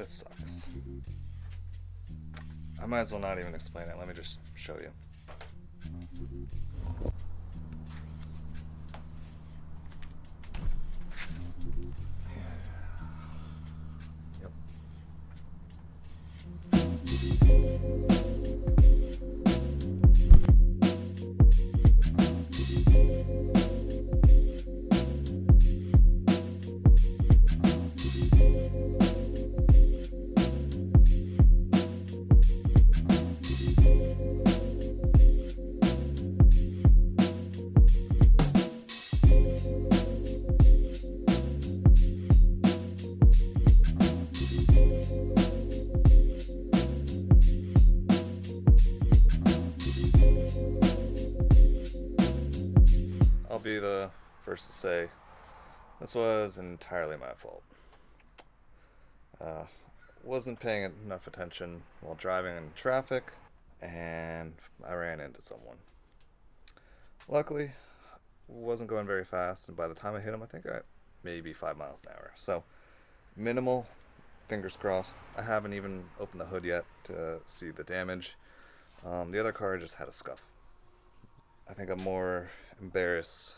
This sucks. I might as well not even explain it. Let me just show you. Yep. I'll be the first to say this was entirely my fault. Wasn't paying enough attention while driving in traffic, and I ran into someone. Luckily, wasn't going very fast, and by the time I hit him, I think I maybe 5 miles an hour. So minimal, fingers crossed. I haven't even opened the hood yet to see the damage. The other car just had a scuff. I think I'm more embarrassed.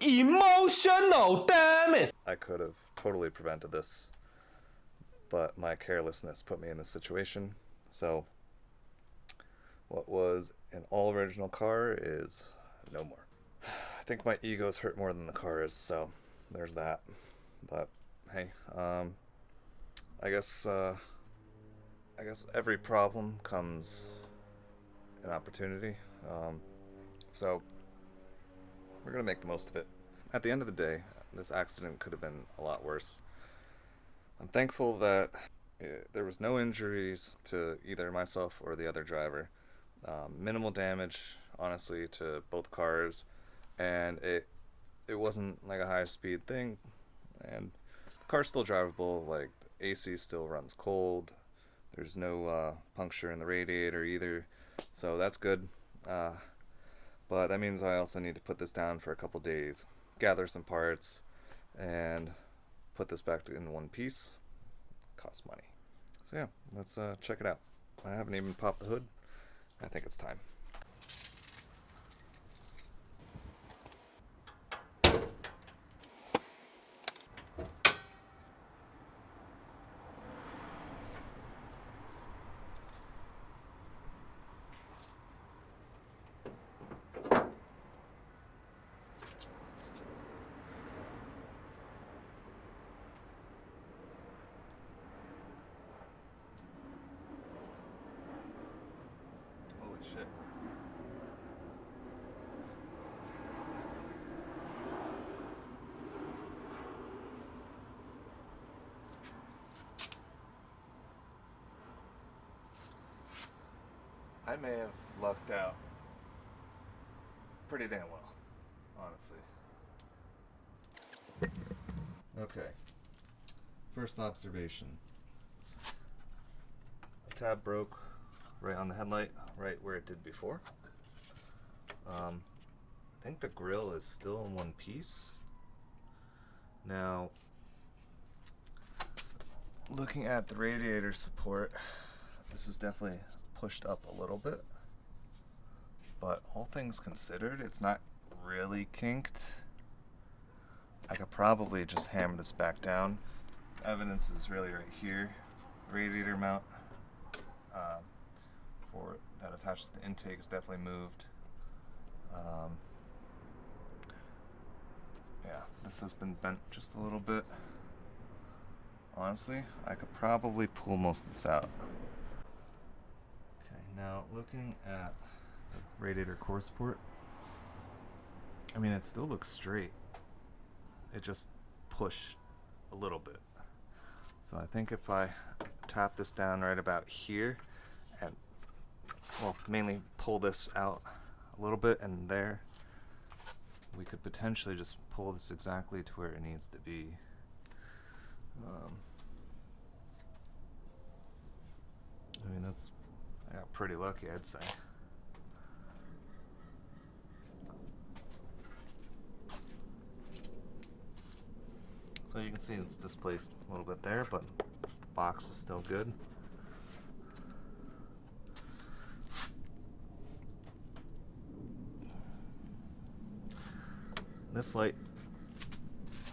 Emotional, damn it! I could have totally prevented this, but my carelessness put me in this situation. So what was an all original car is no more. I think my ego's hurt more than the car is, so there's that. But hey, I guess every problem comes an opportunity. So we're gonna make the most of it. At the end of the day, this accident could have been a lot worse. I'm thankful that there was no injuries to either myself or the other driver. Minimal damage, honestly, to both cars, and it wasn't like a high speed thing, and the car's still drivable. Like, the AC still runs cold. There's no puncture in the radiator either, so that's good. But that means I also need to put this down for a couple days, gather some parts, and put this back in one piece. Costs money. So yeah, let's check it out. I haven't even popped the hood. I think it's time. Holy shit. I may have lucked out pretty damn well, honestly. Okay. First observation. The tab broke right on the headlight, right where it did before. I think the grill is still in one piece. Now, looking at the radiator support, this is definitely pushed up a little bit, but all things considered, it's not really kinked. I could probably just hammer this back down. Evidence is really right here. Radiator mount for that attached to the intake is definitely moved. Yeah, this has been bent just a little bit. Honestly, I could probably pull most of this out. Okay, now looking at the radiator core support, I mean, it still looks straight. It just pushed a little bit. So I think if I tap this down right about here and, well, mainly pull this out a little bit and there, we could potentially just pull this exactly to where it needs to be. I mean, I got pretty lucky, I'd say. So you can see it's displaced a little bit there, but box is still good. This light,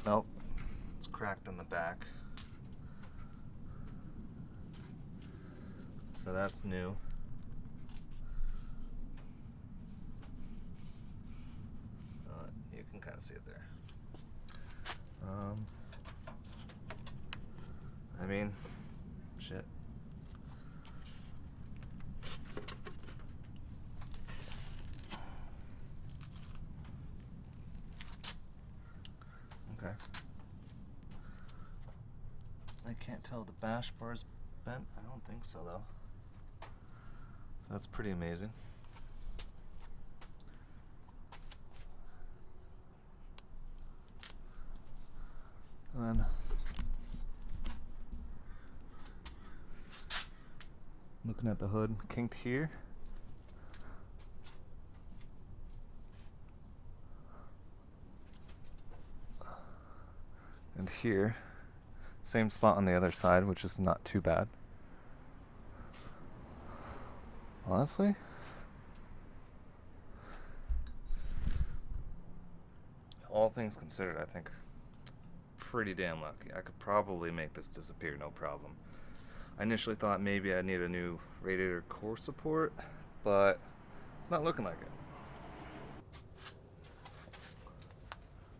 oh, it's cracked in the back. So that's new. You can kind of see it there. I mean, shit. Okay. I can't tell if the bash bar's bent. I don't think so though. So that's pretty amazing. And then looking at the hood, kinked here. And here, same spot on the other side, which is not too bad. Honestly, all things considered, I think pretty damn lucky. I could probably make this disappear no problem. I initially thought maybe I'd need a new radiator core support, but it's not looking like it.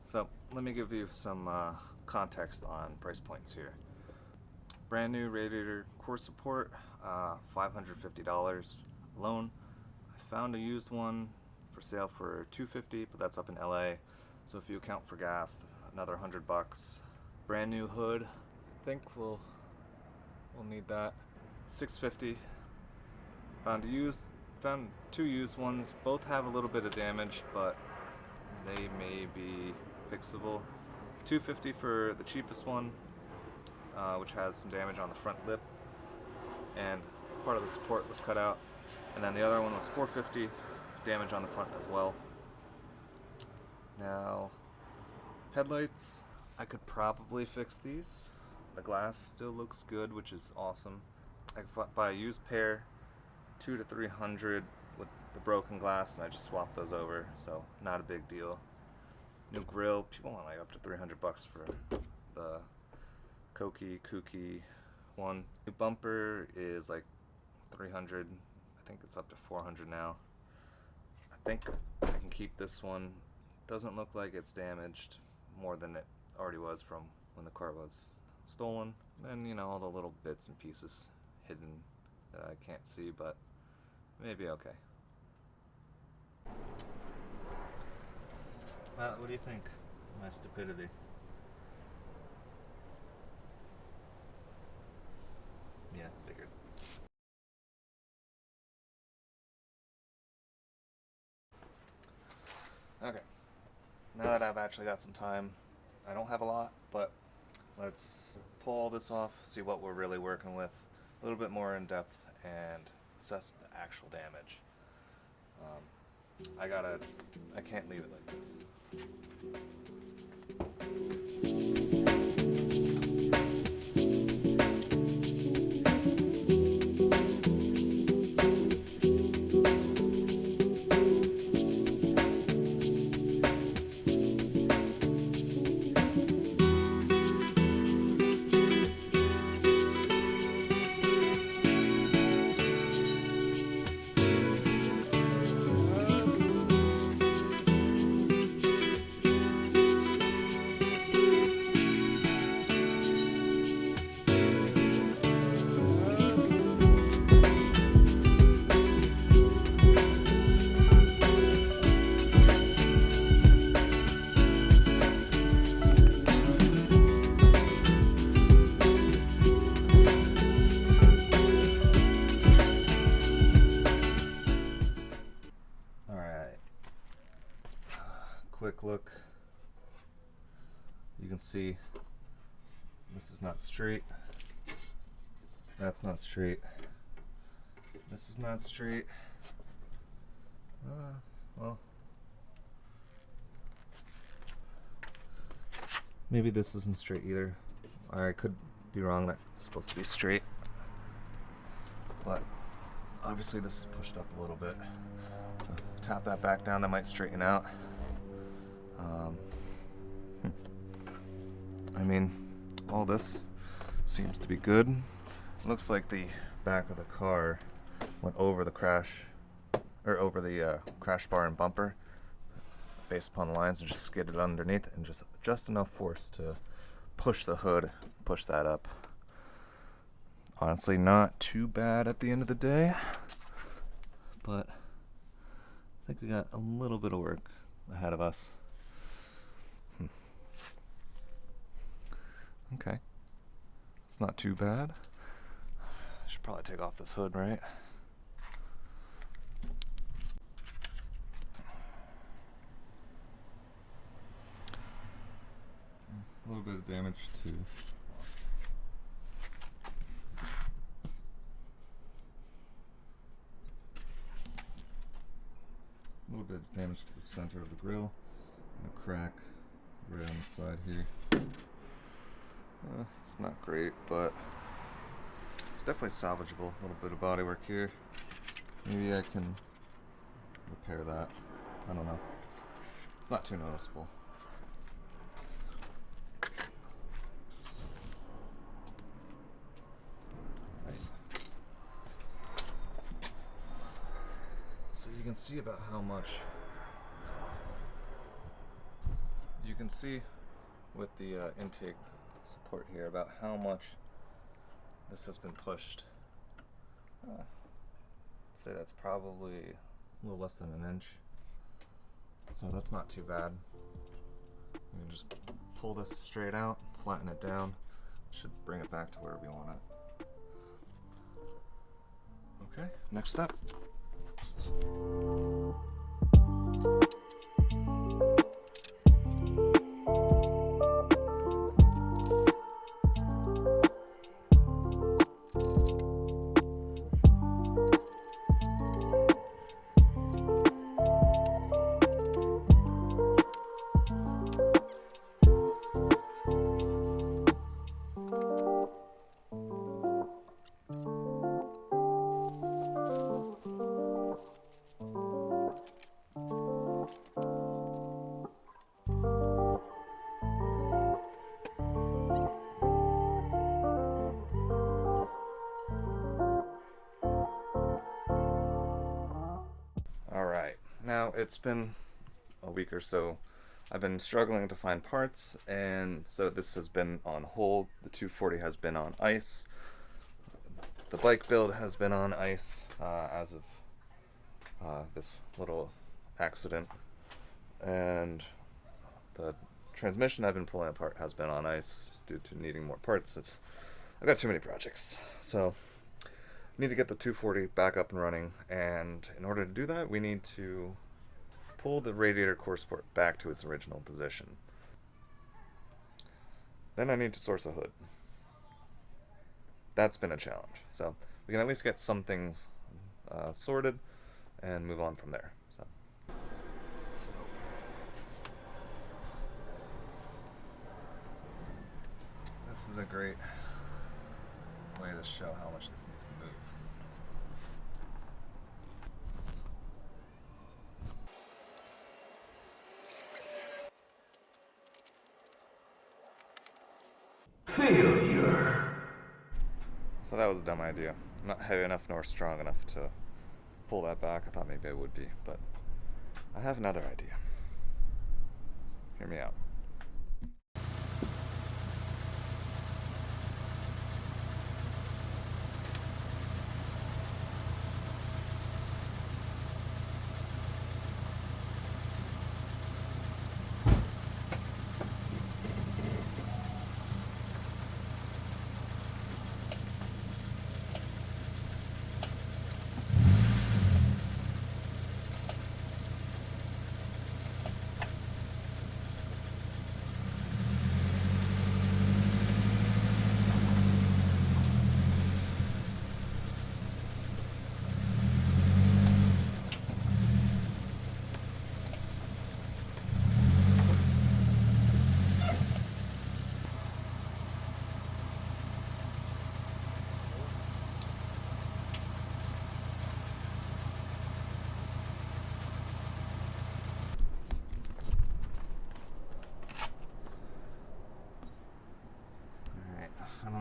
So let me give you some context on price points here. Brand new radiator core support, $550 alone. I found a used one for sale for $250, but that's up in LA. So if you account for gas, another $100. Brand new hood, I think we'll need that. $650. Found two used ones. Both have a little bit of damage, but they may be fixable. $250 for the cheapest one, which has some damage on the front lip, and part of the support was cut out. And then the other one was $450, damage on the front as well. Now, headlights, I could probably fix these. The glass still looks good, which is awesome. I could buy a used pair, $200 to $300 with the broken glass, and I just swapped those over, so not a big deal. New grill, people want like up to $300 for the kooky one. New bumper is like $300. I think it's up to $400 now. I think I can keep this one. Doesn't look like it's damaged more than it already was from when the car was stolen. Then, you know, all the little bits and pieces hidden that I can't see, but maybe okay. Well, what do you think of my stupidity? Yeah, figured. Okay, now that I've actually got some time, I don't have a lot, but let's pull all this off, see what we're really working with, a little bit more in depth, and assess the actual damage. I can't leave it like this. Quick look. You can see this is not straight. That's not straight. This is not straight. Well, maybe this isn't straight either. Or I could be wrong, that's supposed to be straight. But obviously this is pushed up a little bit. So tap that back down, that might straighten out. I mean, all this seems to be good. Looks like the back of the car went over the crash, or over the crash bar and bumper, based upon the lines, and just skidded underneath, and just enough force to push the hood, push that up. Honestly, not too bad at the end of the day, but I think we got a little bit of work ahead of us. Okay, it's not too bad. I should probably take off this hood, right? A little bit of damage to the center of the grill, and a crack right on the side here. It's not great, but it's definitely salvageable. A little bit of body work here. Maybe I can repair that. I don't know. It's not too noticeable. So you can see about how much, you can see with the intake support here about how much this has been pushed. Say that's probably a little less than an inch. So that's not too bad. You can just pull this straight out, flatten it down. Should bring it back to where we want it. Okay, next step. Now it's been a week or so. I've been struggling to find parts, and so this has been on hold. The 240 has been on ice. The bike build has been on ice as of this little accident, and the transmission I've been pulling apart has been on ice due to needing more parts. I've got too many projects, so need to get the 240 back up and running, and in order to do that we need to pull the radiator core support back to its original position. Then I need to source a hood. That's been a challenge, so we can at least get some things sorted and move on from there. So this is a great way to show how much this needs to move. Failure. So that was a dumb idea. I'm not heavy enough nor strong enough to pull that back. I thought maybe I would be, but I have another idea. Hear me out.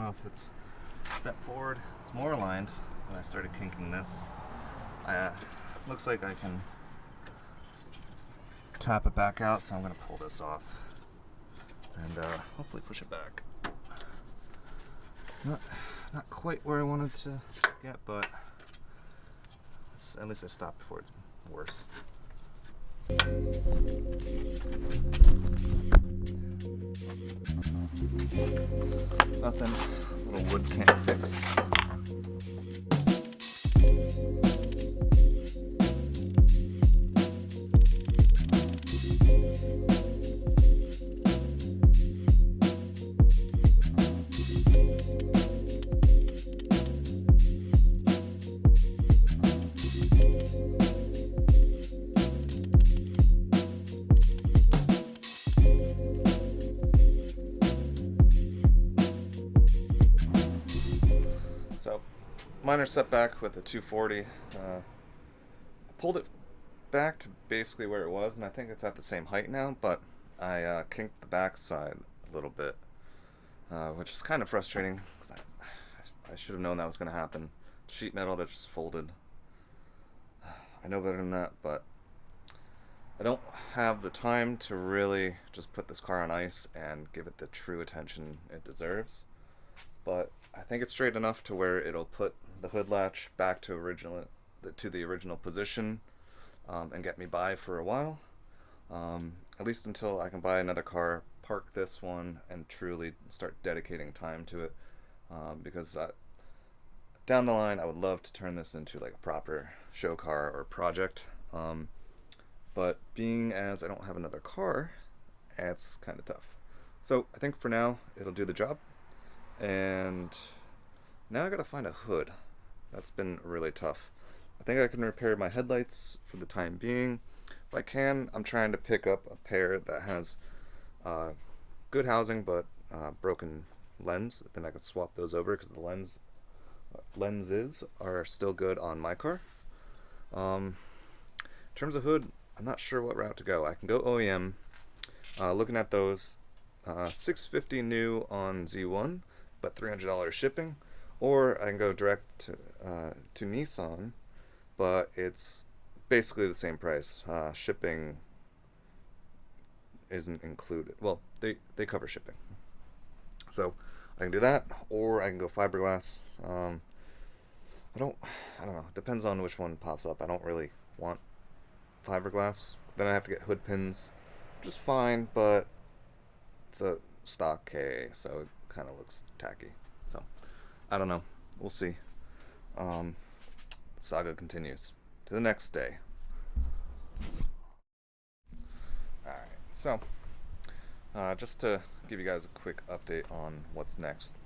know if it's step forward. It's more aligned when I started kinking this. Looks like I can tap it back out, so I'm going to pull this off and hopefully push it back. Not quite where I wanted to get, but at least I stopped before it's worse. Nothing little wood can't fix. So, minor setback with the 240. I pulled it back to basically where it was, and I think it's at the same height now, but I kinked the back side a little bit, which is kind of frustrating, because I should have known that was going to happen. Sheet metal that just folded. I know better than that, but I don't have the time to really just put this car on ice and give it the true attention it deserves. But I think it's straight enough to where it'll put the hood latch back to the original position, and get me by for a while, at least until I can buy another car, park this one, and truly start dedicating time to it, because down the line I would love to turn this into like a proper show car or project, but being as I don't have another car, it's kind of tough. So I think for now it'll do the job. And now I gotta find a hood. That's been really tough. I think I can repair my headlights for the time being. If I can, I'm trying to pick up a pair that has good housing but broken lens. Then I can swap those over, because the lenses are still good on my car. In terms of hood, I'm not sure what route to go. I can go OEM. Looking at those, $650 new on Z1, but $300 shipping, or I can go direct to Nissan, but it's basically the same price. Shipping isn't included. Well, they cover shipping, so I can do that, or I can go fiberglass. I don't know. Depends on which one pops up. I don't really want fiberglass. Then I have to get hood pins, which is fine, but it's a stock K, so it kind of looks tacky. So I don't know. We'll see. Saga continues to the next day. Alright, so just to give you guys a quick update on what's next.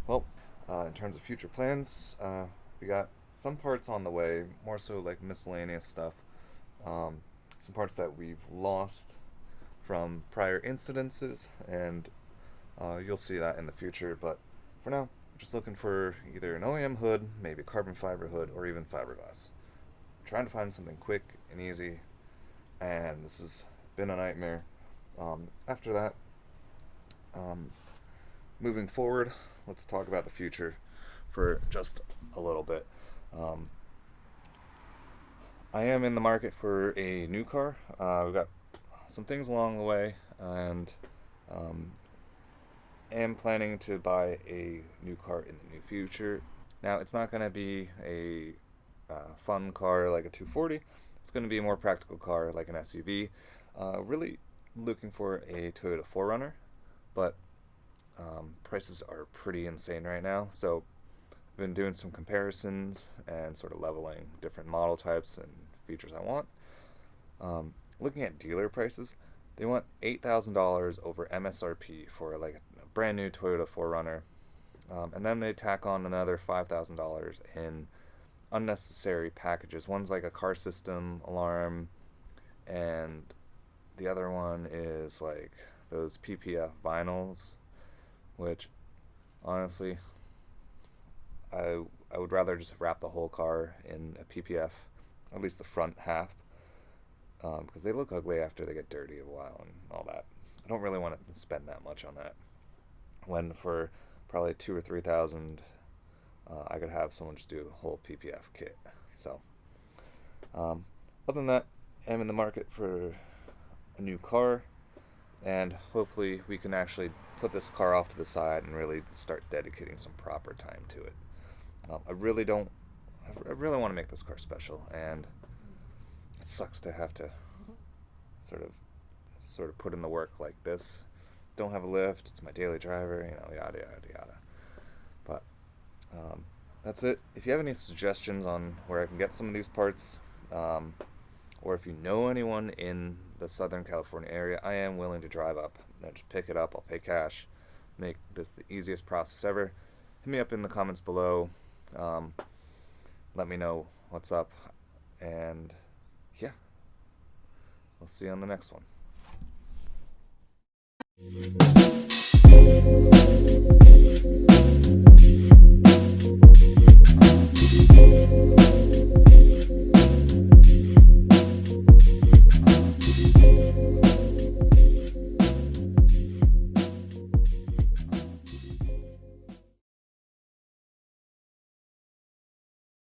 Well, in terms of future plans, we got some parts on the way, more so like miscellaneous stuff. Some parts that we've lost from prior incidences, and you'll see that in the future. But for now, I'm just looking for either an OEM hood, maybe a carbon fiber hood, or even fiberglass. I'm trying to find something quick and easy, and this has been a nightmare. After that, moving forward, let's talk about the future for just a little bit. I am in the market for a new car. We've got some things along the way, and am planning to buy a new car in the near future. Now, it's not going to be a fun car like a 240. It's going to be a more practical car like an SUV. Really looking for a Toyota 4Runner, but prices are pretty insane right now. So I've been doing some comparisons and sort of leveling different model types and features I want. Looking at dealer prices, they want $8,000 over MSRP for like a brand new Toyota 4Runner, and then they tack on another $5,000 in unnecessary packages. One's like a car system alarm, and the other one is like those PPF vinyls, which honestly I would rather just wrap the whole car in a PPF, at least the front half, because they look ugly after they get dirty a while and all that. I don't really want to spend that much on that, when for probably 2 or 3 thousand. I could have someone just do a whole PPF kit. So, other than that, I'm in the market for a new car, and hopefully we can actually put this car off to the side and really start dedicating some proper time to it. I really want to make this car special, and it sucks to have to sort of put in the work like this. Don't have a lift. It's my daily driver, yada yada yada. But that's it. If you have any suggestions on where I can get some of these parts, or if you know anyone in the Southern California area, I am willing to drive up and just pick it up. I'll pay cash. Make this the easiest process ever. Hit me up in the comments below. Let me know what's up. And yeah, we'll see you on the next one.